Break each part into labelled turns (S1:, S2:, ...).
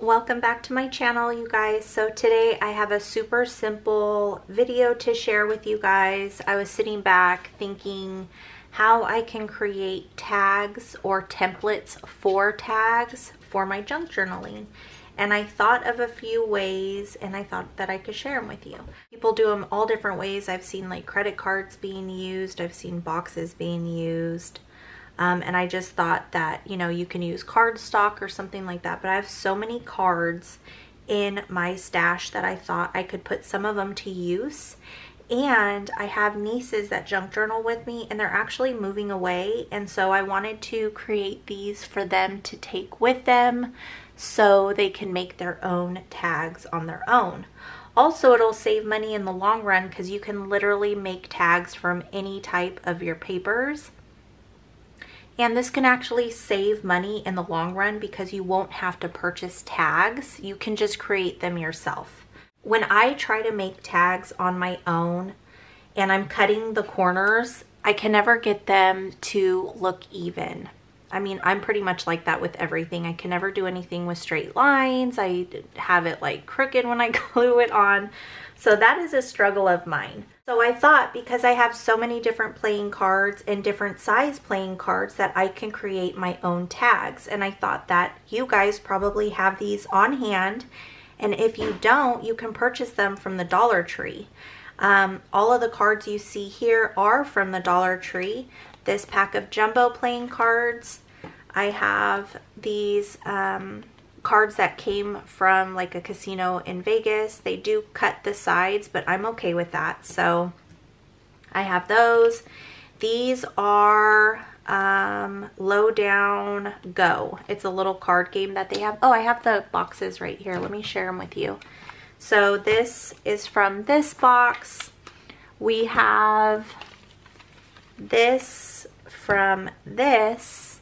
S1: Welcome back to my channel, you guys. So today I have a super simple video to share with you guys. I was sitting back thinking how I can create tags or templates for tags for my junk journaling. And I thought of a few ways and I thought that I could share them with you. People do them all different ways. I've seen like credit cards being used. I've seen boxes being used. And I just thought that, you know, you can use cardstock or something like that. But I have so many cards in my stash that I thought I could put some of them to use. And I have nieces that junk journal with me and they're actually moving away. And so I wanted to create these for them to take with them so they can make their own tags on their own. Also, it'll save money in the long run because you can literally make tags from any type of your papers. And this can actually save money in the long run because you won't have to purchase tags. You can just create them yourself. When I try to make tags on my own and I'm cutting the corners, I can never get them to look even. I mean, I'm pretty much like that with everything. I can never do anything with straight lines. I have it like crooked when I glue it on. So that is a struggle of mine. So I thought because I have so many different playing cards and different size playing cards that I can create my own tags. And I thought that you guys probably have these on hand. And if you don't, you can purchase them from the Dollar Tree. All of the cards you see here are from the Dollar Tree. This pack of jumbo playing cards. I have these cards that came from like a casino in Vegas. They do cut the sides, but I'm okay with that. So I have those. These are Low Down Go. It's a little card game that they have. Oh, I have the boxes right here. Let me share them with you. So this is from this box. We have this from this,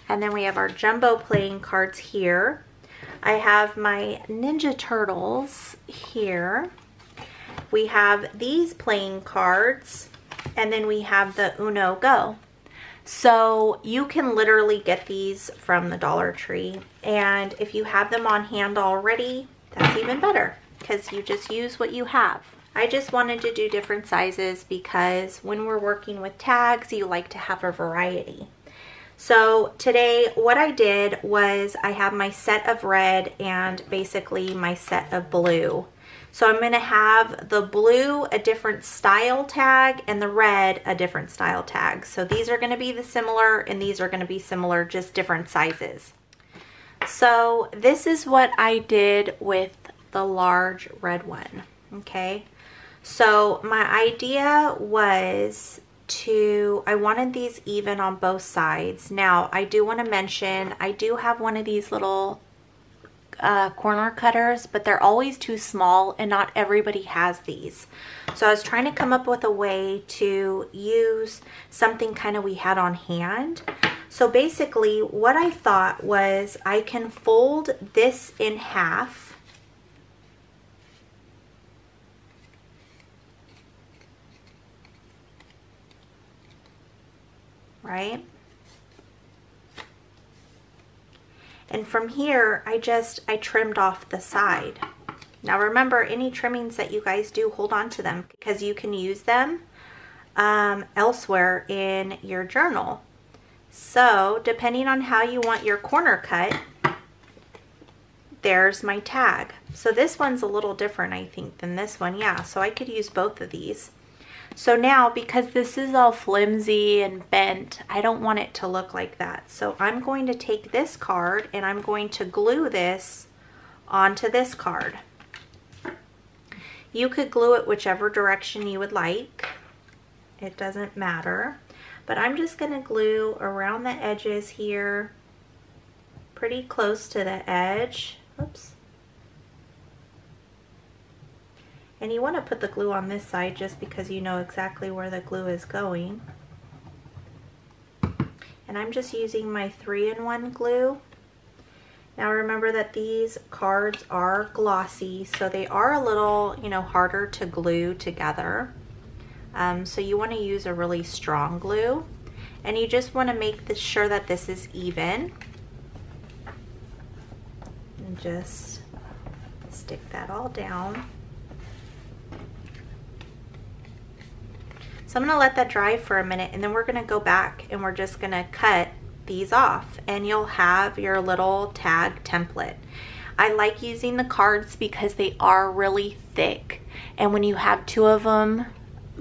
S1: and then we have our jumbo playing cards here. I have my Ninja Turtles here. We have these playing cards, and then we have the Uno Go. So you can literally get these from the Dollar Tree, and if you have them on hand already, that's even better because you just use what you have. I just wanted to do different sizes because when we're working with tags, you like to have a variety. So today what I did was I have my set of red and basically my set of blue. So I'm going to have the blue a different style tag and the red a different style tag. So these are going to be the similar and these are going to be similar, just different sizes. So this is what I did with the large red one. Okay. So my idea was I wanted these even on both sides. Now I do want to mention I do have one of these little corner cutters, but they're always too small and not everybody has these. So I was trying to come up with a way to use something kind of we had on hand. So basically what I thought was I can fold this in half. Right? And from here, I trimmed off the side. Now remember, any trimmings that you guys do, hold on to them because you can use them elsewhere in your journal. So depending on how you want your corner cut, there's my tag. So this one's a little different, I think, than this one. Yeah, so I could use both of these. So now, because this is all flimsy and bent, I don't want it to look like that. So I'm going to take this card and I'm going to glue this onto this card. You could glue it whichever direction you would like. It doesn't matter. But I'm just going to glue around the edges here, pretty close to the edge. Oops. And you want to put the glue on this side just because you know exactly where the glue is going. And I'm just using my 3-in-1 glue. Now remember that these cards are glossy, so they are a little, you know, harder to glue together. So you want to use a really strong glue. And you just want to make sure that this is even. and just stick that all down. So I'm gonna let that dry for a minute, and then we're gonna go back and we're just gonna cut these off, and you'll have your little tag template. I like using the cards because they are really thick, and when you have two of them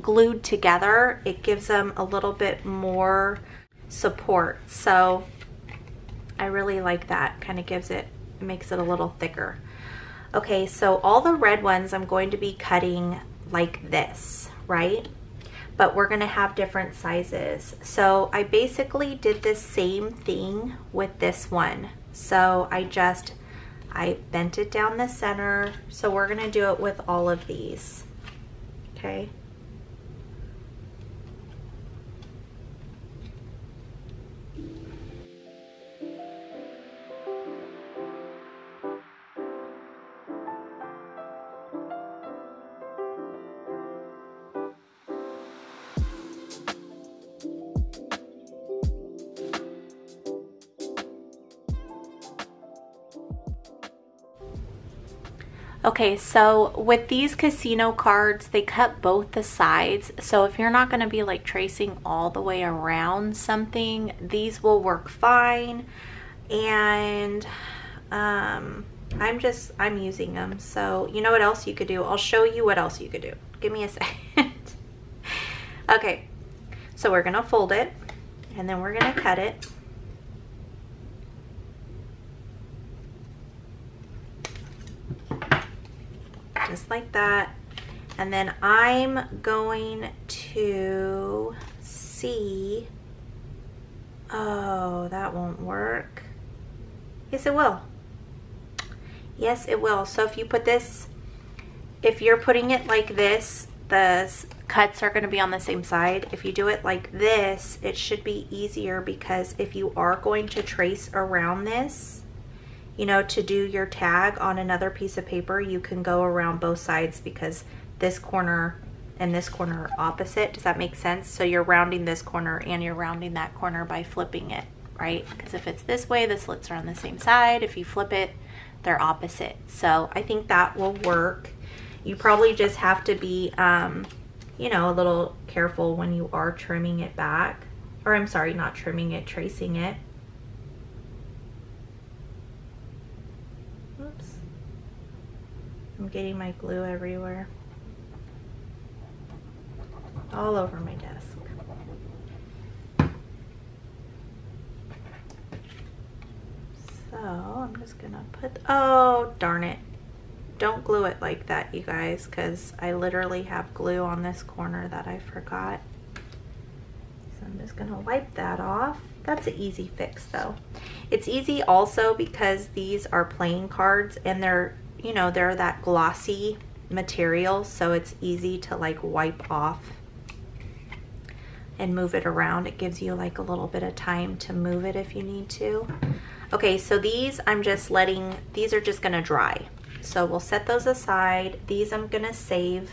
S1: glued together, it gives them a little bit more support. So I really like that. Kind of gives it, makes it a little thicker. Okay, so all the red ones I'm going to be cutting like this, right? But we're gonna have different sizes. So I basically did the same thing with this one. So I bent it down the center. So we're gonna do it with all of these, okay? Okay, so with these casino cards, they cut both the sides. So if you're not going to be like tracing all the way around something, these will work fine. And I'm using them. So you know what else you could do? I'll show you what else you could do. Give me a second. Okay, so we're going to fold it, and then we're going to cut it. Just like that. And then I'm going to see, oh, that won't work. Yes, it will. Yes, it will. So if you put this, if you're putting it like this, the cuts are going to be on the same side. If you do it like this, it should be easier, because if you are going to trace around this, you know, to do your tag on another piece of paper, you can go around both sides, because this corner and this corner are opposite. Does that make sense? So you're rounding this corner and you're rounding that corner by flipping it, right? Because if it's this way, the slits are on the same side. If you flip it, they're opposite. So I think that will work. You probably just have to be, you know, a little careful when you are trimming it back. Or I'm sorry, not trimming it, tracing it. Oops. I'm getting my glue everywhere. All over my desk. So I'm just gonna put, oh darn it. Don't glue it like that, you guys, because I literally have glue on this corner that I forgot. So I'm just gonna wipe that off. That's an easy fix though. It's easy also because these are playing cards, and they're, you know, they're that glossy material, so it's easy to like wipe off and move it around. It gives you like a little bit of time to move it if you need to. Okay, so these I'm just letting, these are just gonna dry. So we'll set those aside. These I'm gonna save,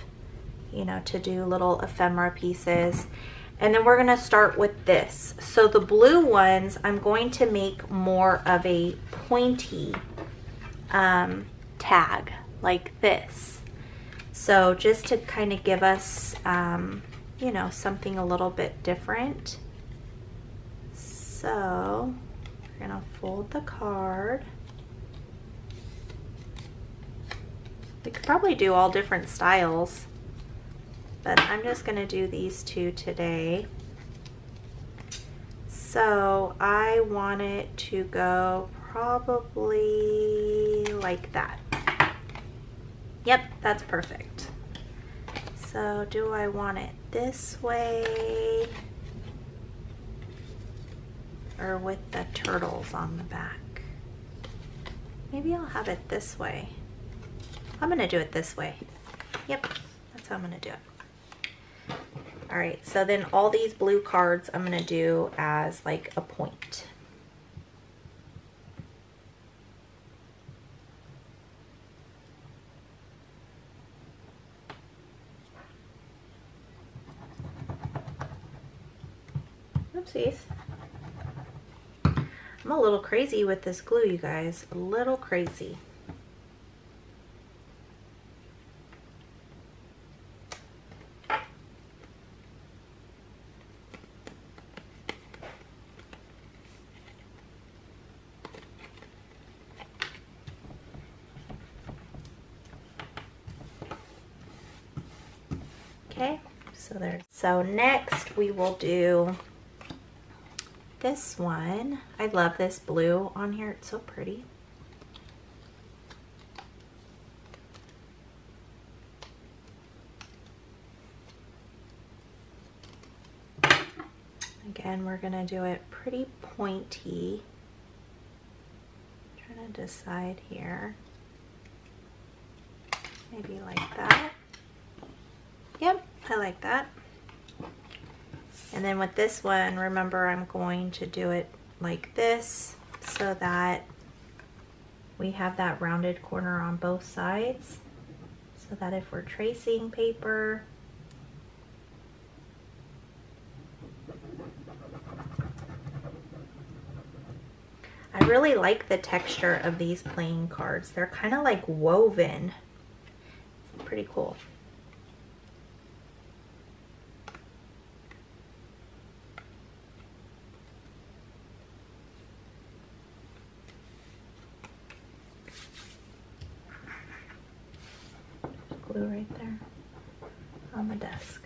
S1: you know, to do little ephemera pieces. And then we're gonna start with this. So the blue ones, I'm going to make more of a pointy tag like this. So just to kind of give us, you know, something a little bit different. So we're gonna fold the card. We could probably do all different styles, but I'm just gonna do these two today. So I want it to go probably like that. Yep, that's perfect. So do I want it this way or with the turtles on the back? Maybe I'll have it this way. I'm gonna do it this way. Yep, that's how I'm gonna do it. All right, so then all these blue cards I'm gonna do as like a point. Oopsies. I'm a little crazy with this glue, you guys, a little crazy. Okay, so next we will do this one. I love this blue on here, it's so pretty. Again, we're gonna do it pretty pointy. I'm trying to decide here. Maybe like that. Yep, I like that. And then with this one, remember I'm going to do it like this so that we have that rounded corner on both sides. So that if we're tracing paper, I really like the texture of these playing cards. They're kind of like woven. It's pretty cool. Glue right there on the desk.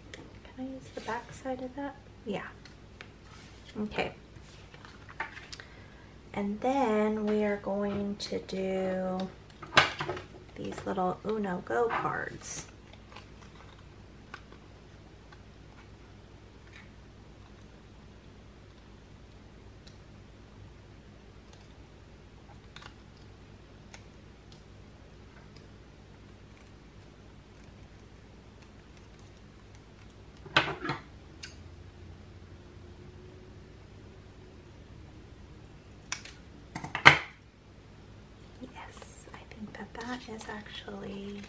S1: Can I use the back side of that? Yeah. Okay. And then we are going to do these little Uno Go cards. That is actually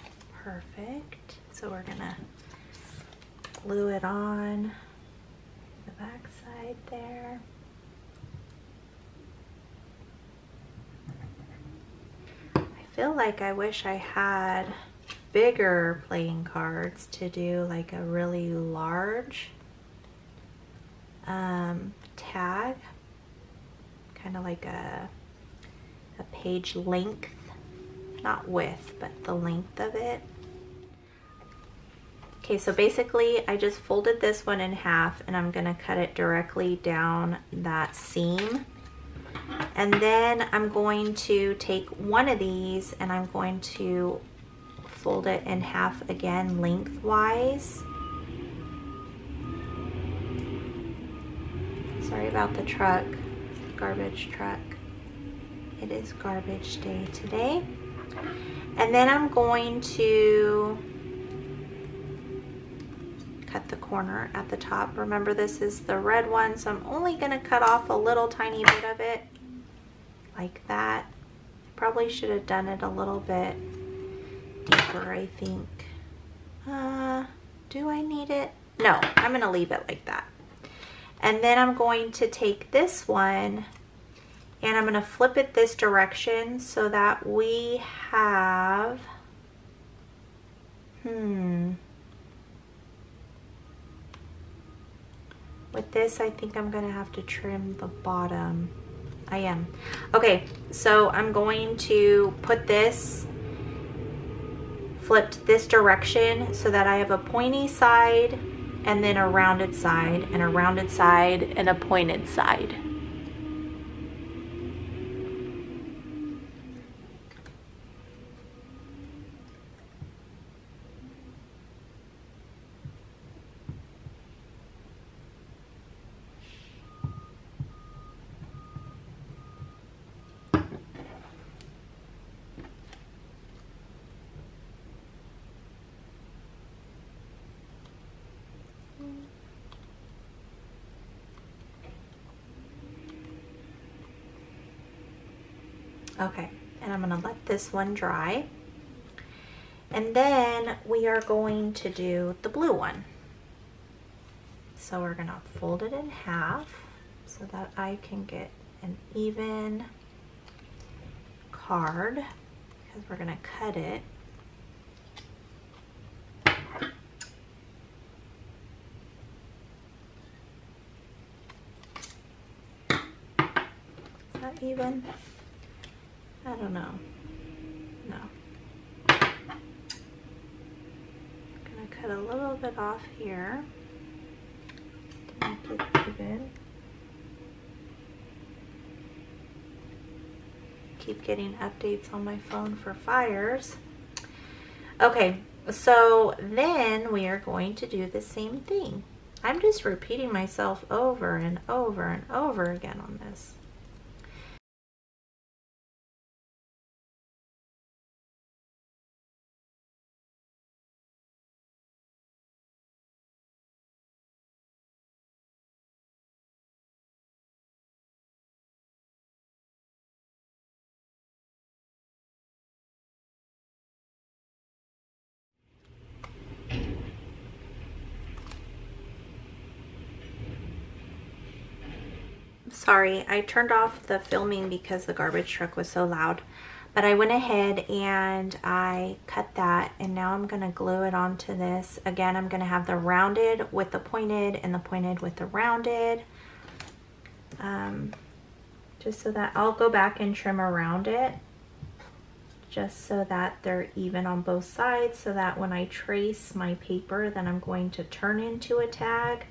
S1: perfect. So we're gonna glue it on the back side there. I feel like I wish I had bigger playing cards to do like a really large tag, kind of like a page length. Not width, but the length of it. Okay, so basically I just folded this one in half and I'm gonna cut it directly down that seam. And then I'm going to take one of these and I'm going to fold it in half again lengthwise. Sorry about the truck, garbage truck. It is garbage day today. And then I'm going to cut the corner at the top. Remember, this is the red one, so I'm only going to cut off a little tiny bit of it like that. Probably should have done it a little bit deeper, I think. Do I need it? No, I'm going to leave it like that. And then I'm going to take this one and I'm going to flip it this direction so that we have, with this I think I'm going to have to trim the bottom. I am. Okay, so I'm going to put this flipped this direction so that I have a pointy side and then a rounded side and a rounded side and a pointed side. Okay, and I'm gonna let this one dry. And then we are going to do the blue one. So we're gonna fold it in half so that I can get an even card because we're gonna cut it. that even? I don't know. No. I'm gonna cut a little bit off here to make it even. Keep getting updates on my phone for fires. Okay, so then we are going to do the same thing. I'm just repeating myself over and over and over again on this. Sorry, I turned off the filming because the garbage truck was so loud, but I went ahead and I cut that, and now I'm going to glue it onto this. Again, I'm going to have the rounded with the pointed and the pointed with the rounded, just so that I'll go back and trim around it just so that they're even on both sides, so that when I trace my paper that I'm going to turn into a tag,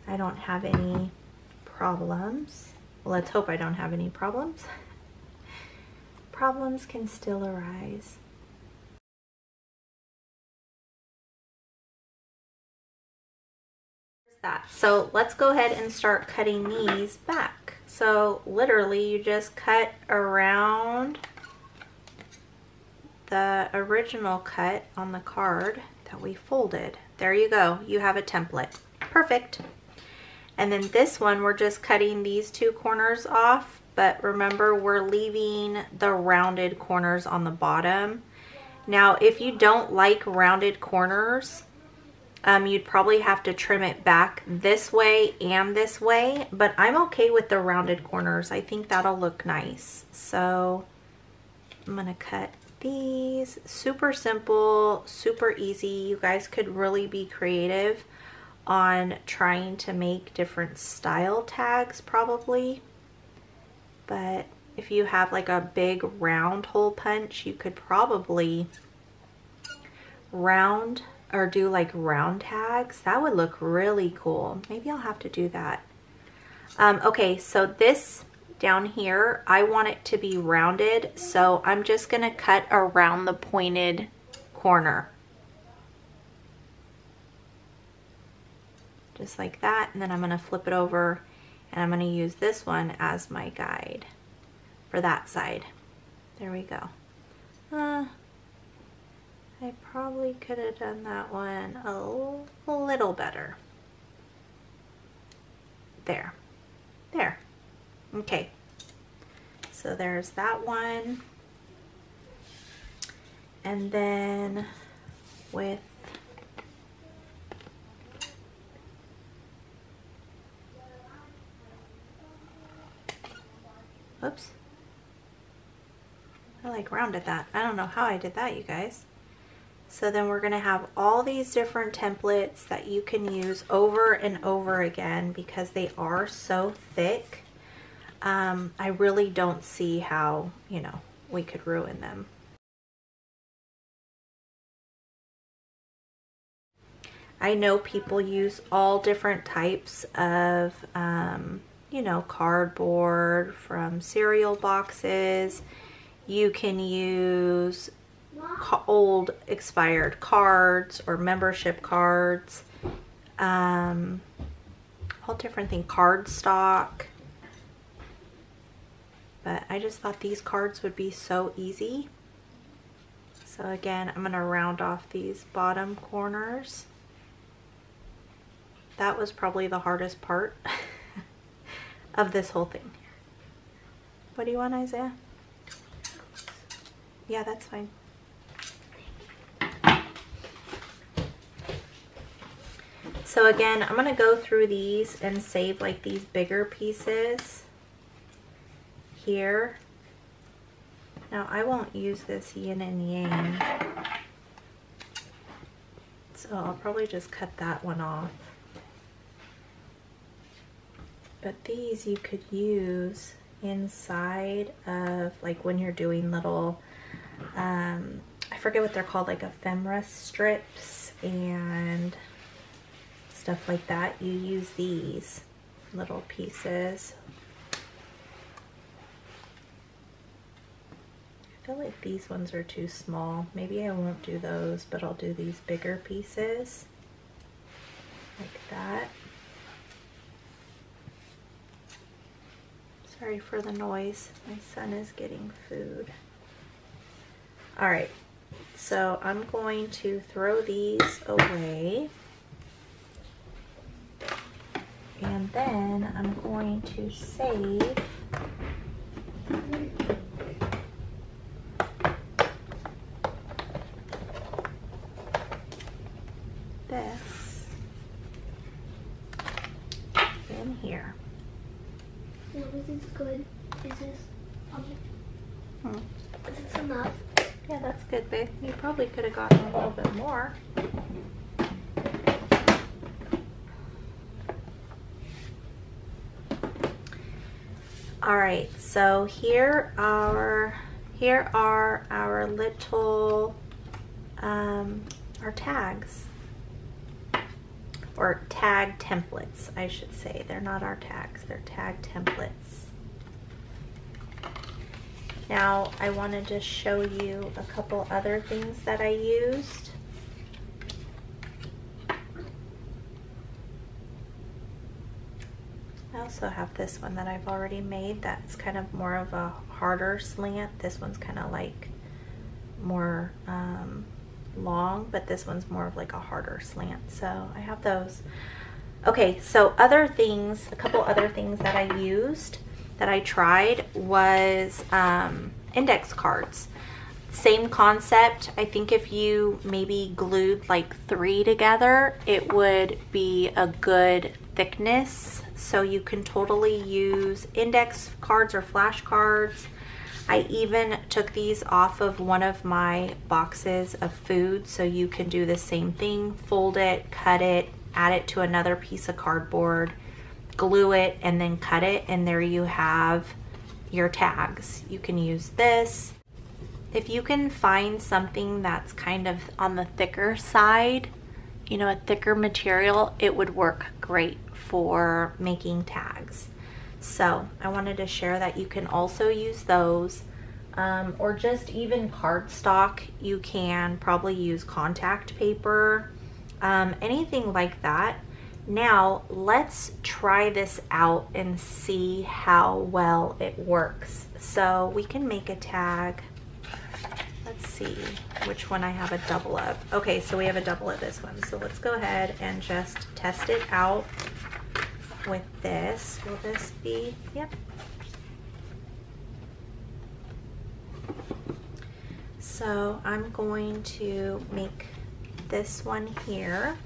S1: I don't have any problems. Well, let's hope I don't have any problems. Problems can still arise. That. So let's go ahead and start cutting these back. So literally you just cut around the original cut on the card that we folded. There you go. You have a template. Perfect. And then this one, we're just cutting these two corners off, but remember, we're leaving the rounded corners on the bottom. Now, if you don't like rounded corners, you'd probably have to trim it back this way and this way, but I'm okay with the rounded corners. I think that'll look nice. So I'm gonna cut these. Super simple, super easy. You guys could really be creative on trying to make different style tags probably, but if you have like a big round hole punch, you could probably round or do like round tags. That would look really cool. Maybe I'll have to do that. Okay, so this down here, I want it to be rounded, so I'm just gonna cut around the pointed corner. Just like that, and then I'm going to flip it over and I'm going to use this one as my guide for that side. There we go. I probably could have done that one a little better. There. There. Okay. So there's that one. And then with oops. I like rounded that. I don't know how I did that, you guys. So then we're going to have all these different templates that you can use over and over again because they are so thick. I really don't see how, you know, we could ruin them. I know people use all different types of you know, cardboard from cereal boxes. You can use old expired cards or membership cards, all different things, cardstock. But I just thought these cards would be so easy. So again, I'm gonna round off these bottom corners. That was probably the hardest part of this whole thing. What do you want, Isaiah? Yeah, that's fine. So again, I'm going to go through these and save like these bigger pieces here. Now I won't use this yin and yang, so I'll probably just cut that one off. But these you could use inside of, like when you're doing little, I forget what they're called, like ephemera strips and stuff like that. You use these little pieces. I feel like these ones are too small. Maybe I won't do those, but I'll do these bigger pieces like that. Sorry for the noise. My son is getting food. All right, so I'm going to throw these away. And then I'm going to save this in here.
S2: No, this is good. Is this okay? Is this enough?
S1: Yeah, that's good, babe. You probably could have gotten a little bit more. All right, so here are our little our tags, or tag templates, I should say. They're not our tags, they're tag templates. Now I want to just show you a couple other things that I used. I also have this one that I've already made that's kind of more of a harder slant. This one's kind of like more long, but this one's more of like a harder slant. So I have those. Okay, so other things, a couple other things that I used that I tried was index cards. Same concept. I think if you maybe glued like 3 together, it would be a good thickness. So you can totally use index cards or flashcards. I even took these off of one of my boxes of food, so you can do the same thing. Fold it, cut it, add it to another piece of cardboard, glue it, and then cut it, and there you have your tags. You can use this. If you can find something that's kind of on the thicker side, you know, a thicker material, it would work great for making tags. So I wanted to share that you can also use those, or just even cardstock. You can probably use contact paper, anything like that. Now let's try this out and see how well it works. So we can make a tag. Let's see which one I have a double of. Okay, so we have a double of this one. So let's go ahead and just test it out with this. Will this be? Yep. So I'm going to make this one here.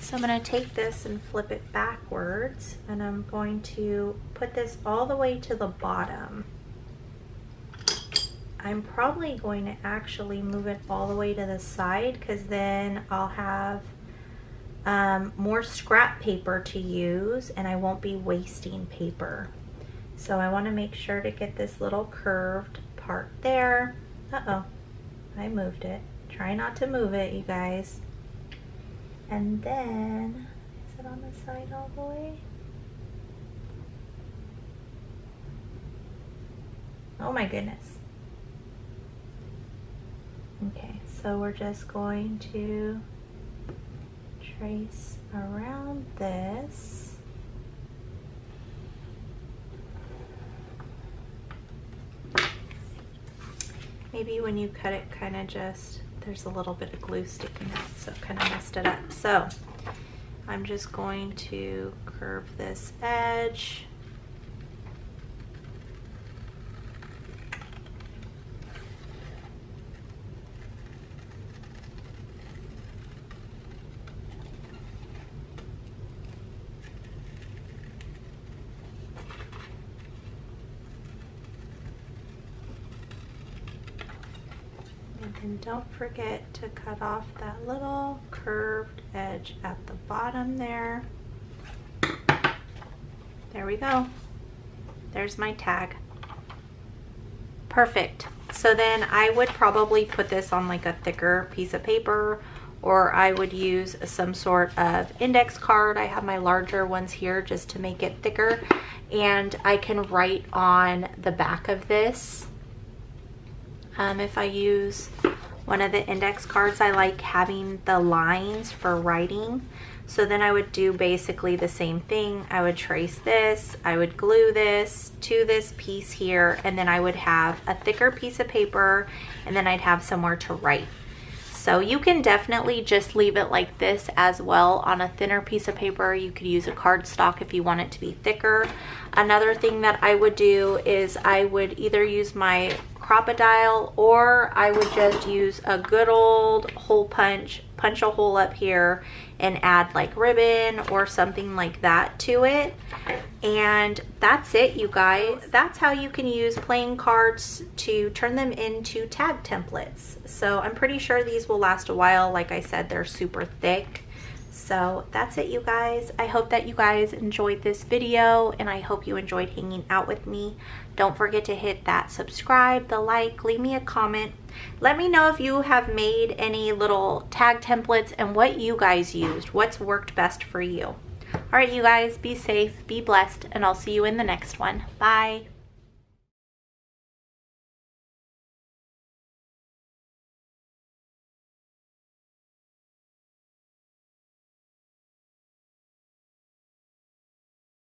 S1: So I'm going to take this and flip it backwards, and I'm going to put this all the way to the bottom. I'm probably going to actually move it all the way to the side, because then I'll have more scrap paper to use and I won't be wasting paper. So I want to make sure to get this little curved part there. Uh-oh, I moved it. Try not to move it, you guys. And then, is it on the side all the way? Oh my goodness. Okay, so we're just going to trace around this. Maybe when you cut it, kind of just, there's a little bit of glue sticking out, so it kind of messed it up. So I'm just going to curve this edge. And don't forget to cut off that little curved edge at the bottom there. There we go. There's my tag. Perfect. So then I would probably put this on like a thicker piece of paper, or I would use some sort of index card. I have my larger ones here just to make it thicker, and I can write on the back of this. If I use one of the index cards, I like having the lines for writing. So then I would do basically the same thing. I would trace this, I would glue this to this piece here, and then I would have a thicker piece of paper, and then I'd have somewhere to write. So you can definitely just leave it like this as well on a thinner piece of paper. You could use a cardstock if you want it to be thicker. Another thing that I would do is I would either use my Crop-A-Dile, or I would just use a good old hole punch a hole up here and add like ribbon or something like that to it. And that's it, you guys. That's how you can use playing cards to turn them into tag templates. So I'm pretty sure these will last a while. Like I said, they're super thick. So that's it, you guys. I hope that you guys enjoyed this video, and I hope you enjoyed hanging out with me. Don't forget to hit that subscribe, the like, leave me a comment. Let me know if you have made any little tag templates and what you guys used, what's worked best for you. All right, you guys, be safe, be blessed, and I'll see you in the next one. Bye.